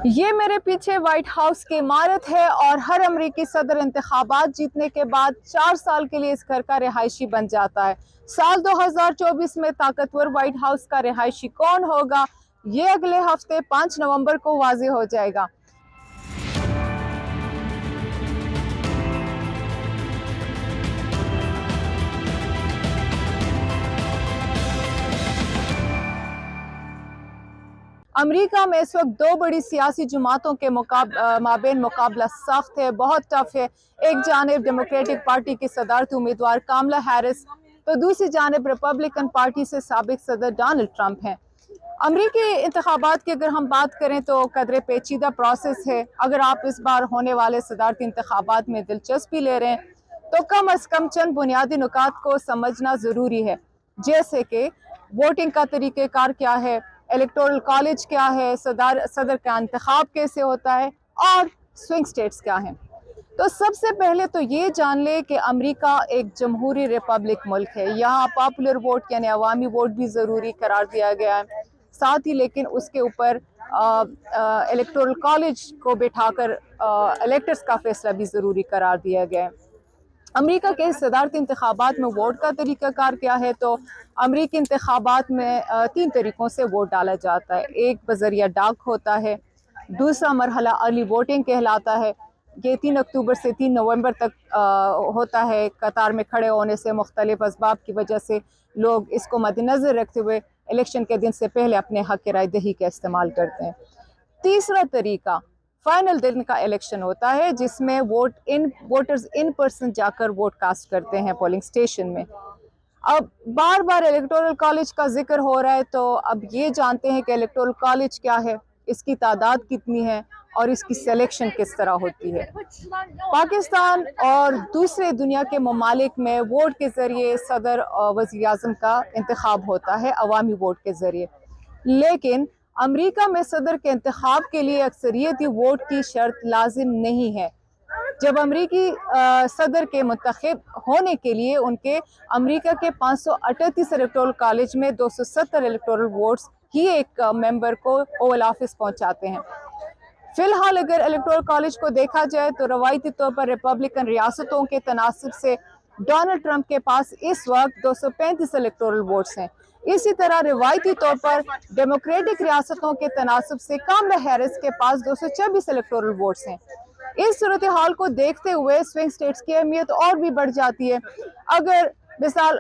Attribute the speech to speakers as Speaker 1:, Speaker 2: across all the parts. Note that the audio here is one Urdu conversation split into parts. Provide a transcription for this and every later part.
Speaker 1: یہ میرے پیچھے وائٹ ہاؤس کی عمارت ہے اور ہر امریکی صدر انتخابات جیتنے کے بعد 4 سال کے لیے اس گھر کا رہائشی بن جاتا ہے۔ سال 2024 میں طاقتور وائٹ ہاؤس کا رہائشی کون ہوگا، یہ اگلے ہفتے 5 نومبر کو واضح ہو جائے گا۔ امریکہ میں اس وقت 2 بڑی سیاسی جماعتوں کے مابین مقابلہ سخت ہے، بہت ٹف ہے۔ ایک جانب ڈیموکریٹک پارٹی کی صدارتی امیدوار کاملا ہیرس تو دوسری جانب ریپبلکن پارٹی سے سابق صدر ڈونلڈ ٹرمپ ہیں۔ امریکی انتخابات کی اگر ہم بات کریں تو قدرے پیچیدہ پروسیس ہے۔ اگر آپ اس بار ہونے والے صدارتی انتخابات میں دلچسپی لے رہے ہیں تو کم از کم چند بنیادی نکات کو سمجھنا ضروری ہے، جیسے کہ ووٹنگ کا طریقہ کار کیا ہے، الیکٹورل کالج کیا ہے، صدر کا انتخاب کیسے ہوتا ہے اور سوئنگ سٹیٹس کیا ہیں۔ تو سب سے پہلے تو یہ جان لے کہ امریکہ ایک جمہوری ریپبلک ملک ہے۔ یہاں پاپولر ووٹ یعنی عوامی ووٹ بھی ضروری قرار دیا گیا ہے، ساتھ ہی لیکن اس کے اوپر الیکٹورل کالج کو بٹھا کر الیکٹرز کا فیصلہ بھی ضروری قرار دیا گیا ہے۔ امریکہ کے صدارتی انتخابات میں ووٹ کا طریقہ کار کیا ہے تو امریکی انتخابات میں 3 طریقوں سے ووٹ ڈالا جاتا ہے۔ ایک بذریعہ ڈاک ہوتا ہے، دوسرا مرحلہ ارلی ووٹنگ کہلاتا ہے، یہ 3 اکتوبر سے 3 نومبر تک ہوتا ہے۔ قطار میں کھڑے ہونے سے مختلف اسباب کی وجہ سے لوگ اس کو مد نظر رکھتے ہوئے الیکشن کے دن سے پہلے اپنے حق رائے دہی کا استعمال کرتے ہیں۔ تیسرا طریقہ فائنل دن کا الیکشن ہوتا ہے، جس میں ووٹرز ان پرسن جا کر ووٹ کاسٹ کرتے ہیں پولنگ سٹیشن میں۔ اب بار بار الیکٹورل کالج کا ذکر ہو رہا ہے تو اب یہ جانتے ہیں کہ الیکٹورل کالج کیا ہے، اس کی تعداد کتنی ہے اور اس کی سلیکشن کس طرح ہوتی ہے۔ پاکستان اور دوسرے دنیا کے ممالک میں ووٹ کے ذریعے صدر اور وزیر اعظم کا انتخاب ہوتا ہے عوامی ووٹ کے ذریعے، لیکن امریکہ میں صدر کے انتخاب کے لیے اکثریتی ووٹ کی شرط لازم نہیں ہے۔ جب امریکی صدر کے منتخب ہونے کے لیے ان کے امریکہ کے 538 الیکٹورل کالج میں 270 الیکٹورل ووٹس ہی ایک ممبر کو اوول آفس پہنچاتے ہیں۔ فی الحال اگر الیکٹورل کالج کو دیکھا جائے تو روایتی طور پر ریپبلکن ریاستوں کے تناسب سے ڈونلڈ ٹرمپ کے پاس اس وقت 235 الیکٹورل ووٹس ہیں۔ اسی طرح روایتی طور پر ڈیموکریٹک ریاستوں کے تناسب سے کاملا ہیرس کے پاس 224 الیکٹورل ووٹس ہیں۔ اس صورتحال کو دیکھتے ہوئے سوئنگ سٹیٹس کی اہمیت اور بھی بڑھ جاتی ہے۔ اگر مثال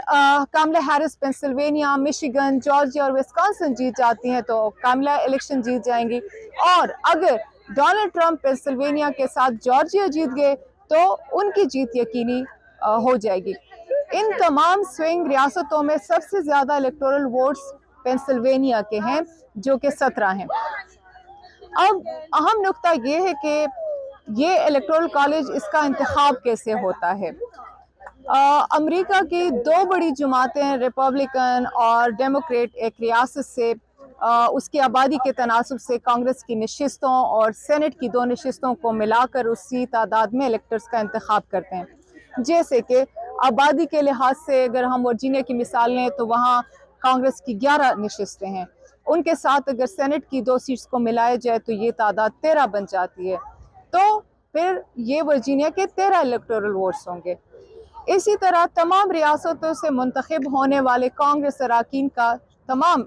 Speaker 1: کاملا ہیرس پینسلوینیا، مشیگن، جارجیا اور وسکانسن جیت جاتی ہیں تو کاملا الیکشن جیت جائیں گی، اور اگر ڈونلڈ ٹرمپ پینسلوینیا کے ساتھ جارجیا جیت گئے تو ان کی جیت یقینی ہو جائے گی۔ ان تمام سوئنگ ریاستوں میں سب سے زیادہ الیکٹورل ووٹس پینسلوینیا کے ہیں، جو کہ 17 ہیں۔ اب اہم نقطہ یہ ہے کہ یہ الیکٹورل کالج اس کا انتخاب کیسے ہوتا ہے۔ امریکہ کی 2 بڑی جماعتیں ریپبلکن اور ڈیموکریٹ ایک ریاست سے اس کی آبادی کے تناسب سے کانگریس کی نشستوں اور سینٹ کی 2 نشستوں کو ملا کر اسی تعداد میں الیکٹرز کا انتخاب کرتے ہیں۔ جیسے کہ آبادی کے لحاظ سے اگر ہم ورجینیا کی مثال لیں تو وہاں کانگریس کی 11 نشستیں ہیں، ان کے ساتھ اگر سینٹ کی 2 سیٹس کو ملایا جائے تو یہ تعداد 13 بن جاتی ہے، تو پھر یہ ورجینیا کے 13 الیکٹورل ووٹس ہوں گے۔ اسی طرح تمام ریاستوں سے منتخب ہونے والے کانگریس تمام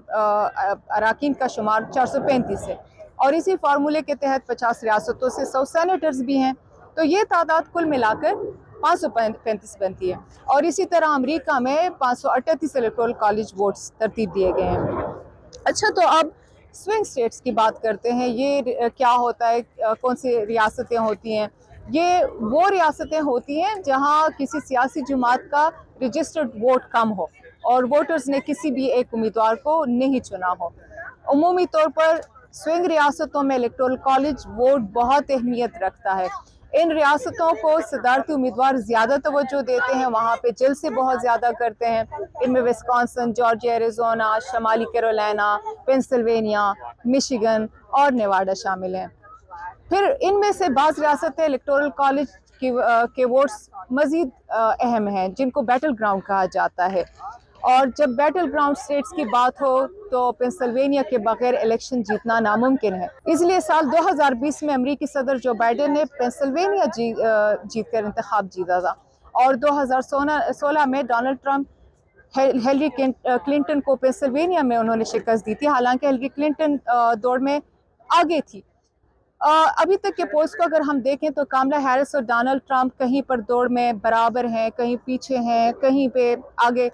Speaker 1: اراکین کا شمار 435 ہے، اور اسی فارمولے کے تحت 50 ریاستوں سے 100 سینیٹرز بھی ہیں، تو یہ تعداد کل ملا کر 535 بنتی ہے۔ اور اسی طرح امریکہ میں 538 الیکٹورل کالج ووٹس ترتیب دیے گئے ہیں۔ اچھا، تو اب سوئنگ سٹیٹس کی بات کرتے ہیں۔ یہ کیا ہوتا ہے، کون سی ریاستیں ہوتی ہیں؟ یہ وہ ریاستیں ہوتی ہیں جہاں کسی سیاسی جماعت کا رجسٹرڈ ووٹ کم ہو اور ووٹرز نے کسی بھی ایک امیدوار کو نہیں چنا ہو۔ عمومی طور پر سوئنگ ریاستوں میں الیکٹورل کالج ووٹ بہت اہمیت رکھتا ہے۔ ان ریاستوں کو صدارتی امیدوار زیادہ توجہ دیتے ہیں، وہاں پہ جلسے بہت زیادہ کرتے ہیں۔ ان میں وسکانسن، جارجیا، ایریزونا، شمالی کیرولینا، پینسلوینیا، مشیگن اور نیواڈا شامل ہیں۔ پھر ان میں سے بعض ریاستیں الیکٹورل کالج کے ووٹس مزید اہم ہیں، جن کو بیٹل گراؤنڈ کہا جاتا ہے۔ اور جب بیٹل گراؤنڈ سٹیٹس کی بات ہو تو پنسلوینیا کے بغیر الیکشن جیتنا ناممکن ہے. اس لیے سال 2020 میں امریکی صدر جو بائیڈن نے پنسلوینیا جیت کر انتخاب جیتا تھا، اور 2016 میں ڈونلڈ ٹرمپ ہیلری کلنٹن کو پنسلوینیا میں انہوں نے شکست دی تھی، حالانکہ ہیلری کلنٹن دوڑ میں آگے تھی. ابھی تک کے پولز کو اگر ہم دیکھیں تو کاملا ہیرس اور ڈونلڈ ٹرمپ کہیں پر دوڑ میں برابر ہیں، کہیں پیچھے ہیں، کہیں پہ آگے.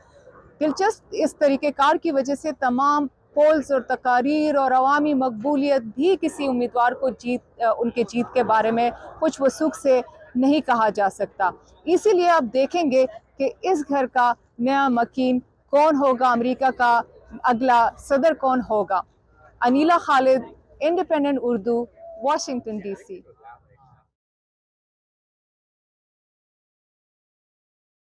Speaker 1: دلچسپ اس طریقہ کار کی وجہ سے تمام پولز اور تقاریر اور عوامی مقبولیت بھی کسی امیدوار کو ان کے جیت کے بارے میں کچھ وثوق سے نہیں کہا جا سکتا. اسی لیے آپ دیکھیں گے کہ اس گھر کا نیا مکین کون ہوگا، امریکہ کا اگلا صدر کون ہوگا. Anila Khalid, independent Urdu, Washington D سی.